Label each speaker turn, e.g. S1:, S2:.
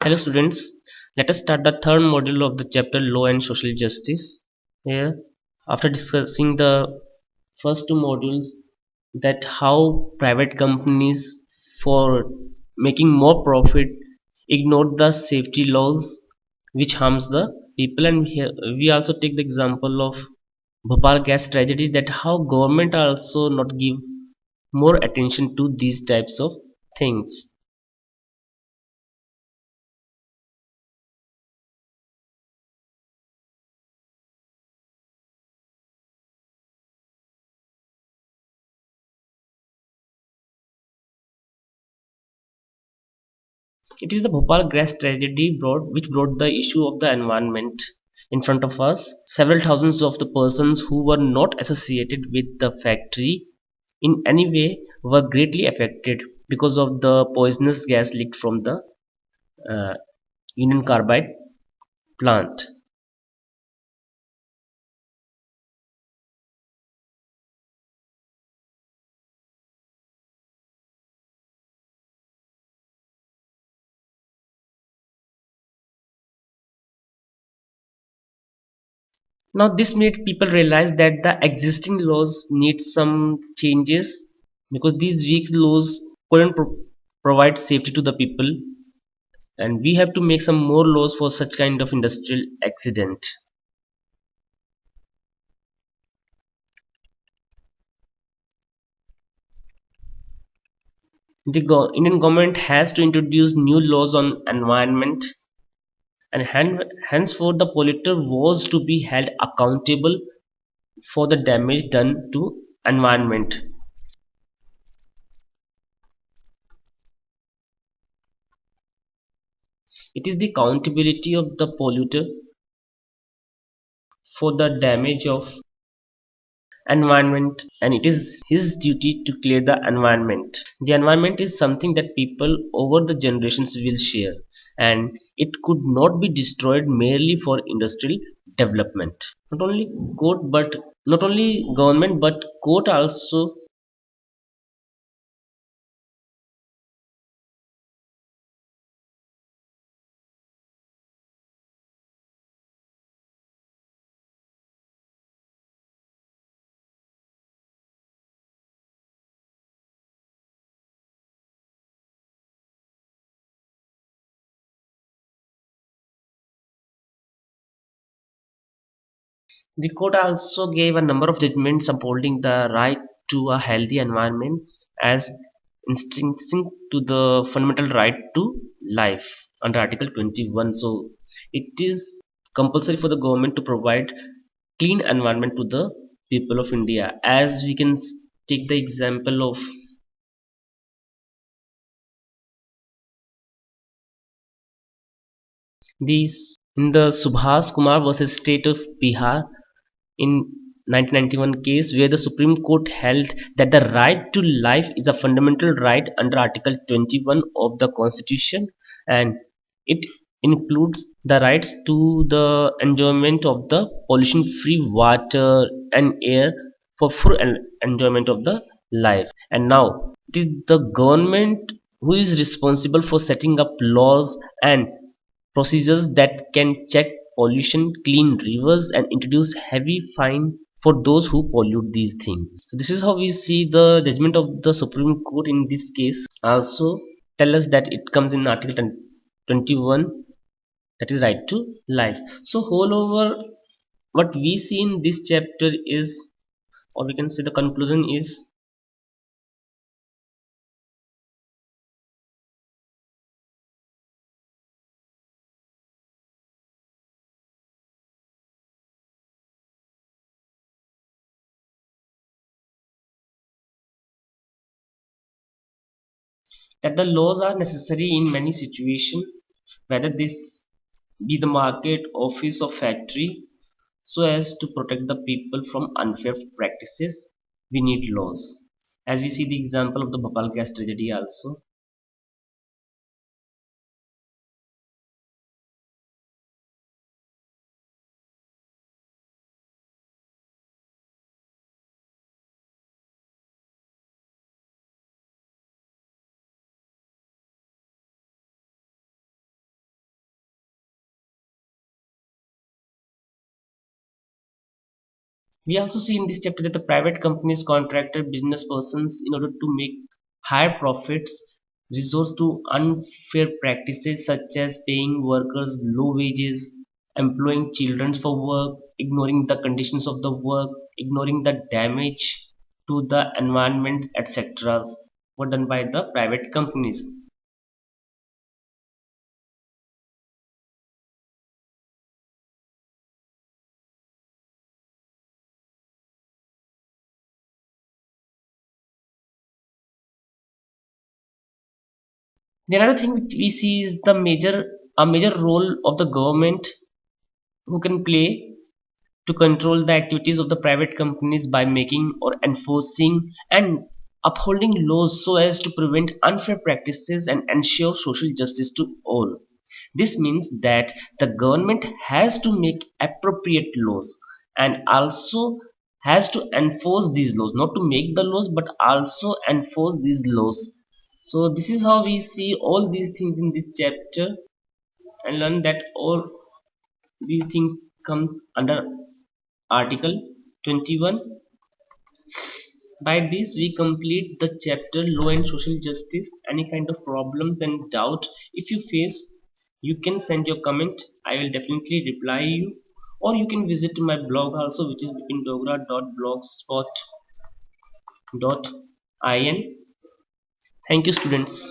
S1: Hello students, let us start the third module of the chapter Law and Social Justice. Here, after discussing the first two modules, that how private companies for making more profit ignore the safety laws which harms the people, and here we also take the example of Bhopal gas tragedy, that how government also not give more attention to these types of things. It is the Bhopal gas tragedy which brought the issue of the environment in front of us. Several thousands of the persons who were not associated with the factory in any way were greatly affected because of the poisonous gas leaked from the uh, Union Carbide plant. Now this made people realize that the existing laws need some changes because these weak laws couldn't provide safety to the people, and we have to make some more laws for such kind of industrial accident. The Indian government has to introduce new laws on environment, and henceforth the polluter was to be held accountable for the damage done to environment. It is the accountability of the polluter for the damage of environment, and it is his duty to clear the environment. The environment is something that people over the generations will share, and it could not be destroyed merely for industrial development. Not only court but not only government but court also. The court also gave a number of judgments upholding the right to a healthy environment as intrinsic to the fundamental right to life under Article 21. So it is compulsory for the government to provide clean environment to the people of India. As we can take the example of these in the Subhas Kumar versus State of Bihar in 1991 case, where the Supreme Court held that the right to life is a fundamental right under Article 21 of the Constitution, and it includes the rights to the enjoyment of the pollution free water and air for full enjoyment of the life. And now it is the government who is responsible for setting up laws and procedures that can check pollution, clean rivers, and introduce heavy fine for those who pollute these things. So this is how we see the judgment of the Supreme Court in this case. Also tell us that it comes in Article 21, that is right to life. So whole over what we see in this chapter is, or we can say the conclusion is, that the laws are necessary in many situations, whether this be the market, office, or factory, so as to protect the people from unfair practices. We need laws. As we see the example of the Bhopal gas tragedy also, We also see in this chapter that the private companies, contractor, business persons, in order to make higher profits, resort to unfair practices such as paying workers low wages, employing children for work, ignoring the conditions of the work, ignoring the damage to the environment, etc. were done by the private companies. The another thing which we see is a major role of the government who can play to control the activities of the private companies by making or enforcing and upholding laws so as to prevent unfair practices and ensure social justice to all. This means that the government has to make appropriate laws and also has to enforce these laws, not to make the laws but also enforce these laws. So this is how we see all these things in this chapter and learn that all these things comes under Article 21. By this, we complete the chapter Law and Social Justice. Any kind of problems and doubt, if you face, you can send your comment. I will definitely reply you. Or you can visit my blog also, which is bipindogra.blogspot.in. Thank you, students.